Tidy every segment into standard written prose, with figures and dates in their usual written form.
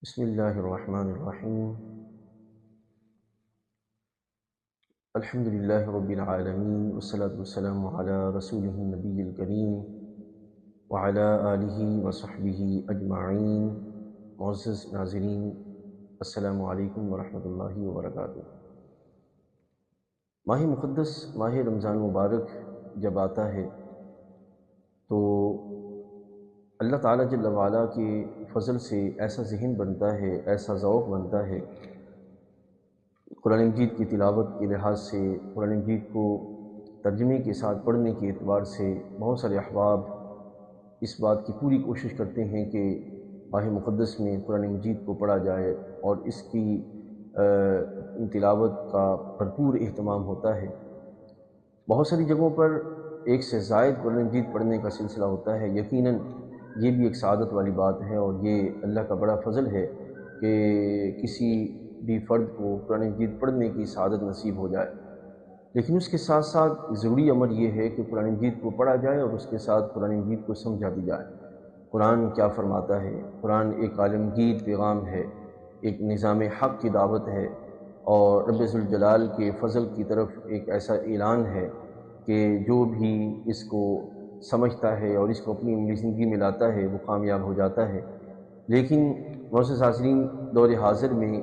بسم اللہ الرحمن الرحیم الحمد للہ رب العالمین والصلاة والسلام علی رسولہ النبی الکریم وعلی آلہ وصحبہ اجمعین۔ معزز ناظرین، السلام علیکم ورحمۃ اللہ وبرکاتہ۔ ماہ مقدس، ماہ رمضان مبارک جب آتا ہے تو اللہ تعالیٰ جل وعلا کے فضل سے ایسا ذہن بنتا ہے، ایسا ذوق بنتا ہے، قرآن مجید کی تلاوت کے لحاظ سے، قرآن مجید کو ترجمے کے ساتھ پڑھنے کے اعتبار سے بہت سارے احباب اس بات کی پوری کوشش کرتے ہیں کہ ماہ مقدس میں قرآن مجید کو پڑھا جائے اور اس کی تلاوت کا بھرپور اہتمام ہوتا ہے۔ بہت ساری جگہوں پر ایک سے زائد قرآن مجید پڑھنے کا سلسلہ ہوتا ہے۔ یقیناً یہ بھی ایک سعادت والی بات ہے اور یہ اللہ کا بڑا فضل ہے کہ کسی بھی فرد کو قرآن مجید پڑھنے کی سعادت نصیب ہو جائے، لیکن اس کے ساتھ ساتھ ضروری امر یہ ہے کہ قرآن مجید کو پڑھا جائے اور اس کے ساتھ قرآن مجید کو سمجھا بھی جائے۔ قرآن کیا فرماتا ہے؟ قرآن ایک عالمگیر پیغام ہے، ایک نظام حق کی دعوت ہے، اور رب ذوالجلال کے فضل کی طرف ایک ایسا اعلان ہے کہ جو بھی اس کو سمجھتا ہے اور اس کو اپنی زندگی میں لاتا ہے وہ کامیاب ہو جاتا ہے۔ لیکن معزز حاضرین، دور حاضر میں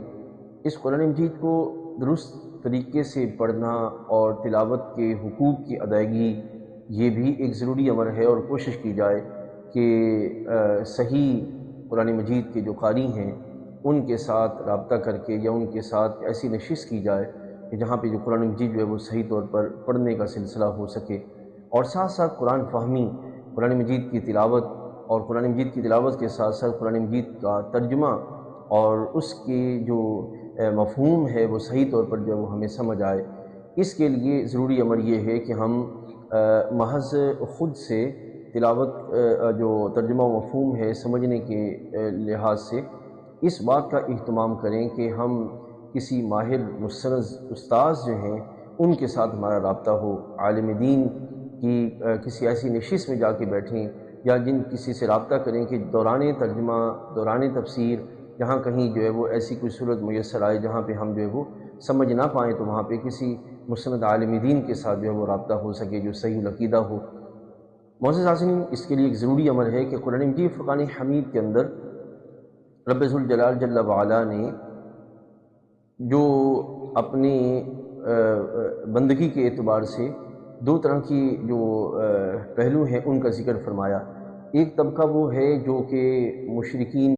اس قرآن مجید کو درست طریقے سے پڑھنا اور تلاوت کے حقوق کی ادائیگی یہ بھی ایک ضروری امر ہے، اور کوشش کی جائے کہ صحیح قرآن مجید کے جو قاری ہیں ان کے ساتھ رابطہ کر کے یا ان کے ساتھ ایسی نشست کی جائے کہ جہاں پہ جو قرآن مجید جو ہے وہ صحیح طور پر پڑھنے کا سلسلہ ہو سکے، اور ساتھ ساتھ قرآن فہمی، قرآن مجید کی تلاوت اور قرآن مجید کی تلاوت کے ساتھ ساتھ قرآن مجید کا ترجمہ اور اس کی جو مفہوم ہے وہ صحیح طور پر جو وہ ہمیں سمجھ آئے۔ اس کے لیے ضروری امر یہ ہے کہ ہم محض خود سے تلاوت جو ترجمہ و مفہوم ہے سمجھنے کے لحاظ سے اس بات کا اہتمام کریں کہ ہم کسی ماہر مستند استاذ جو ہیں ان کے ساتھ ہمارا رابطہ ہو، عالم دین کی کسی ایسی نشست میں جا کے بیٹھیں یا کسی سے رابطہ کریں کہ دوران ترجمہ، دوران تفسیر جہاں کہیں جو ہے وہ ایسی کوئی صورت میسر آئے جہاں پہ ہم جو ہے وہ سمجھ نہ پائیں تو وہاں پہ کسی مستند عالم دین کے ساتھ جو ہے وہ رابطہ ہو سکے جو صحیح العقیدہ ہو۔ معزز حاضرین، اس کے لیے ایک ضروری امر ہے کہ قرآن مجید فرقان حمید کے اندر رب ذوالجلال جل وعلا نے جو اپنی بندگی کے اعتبار سے دو طرح کی جو پہلو ہیں ان کا ذکر فرمایا۔ ایک طبقہ وہ ہے جو کہ مشرکین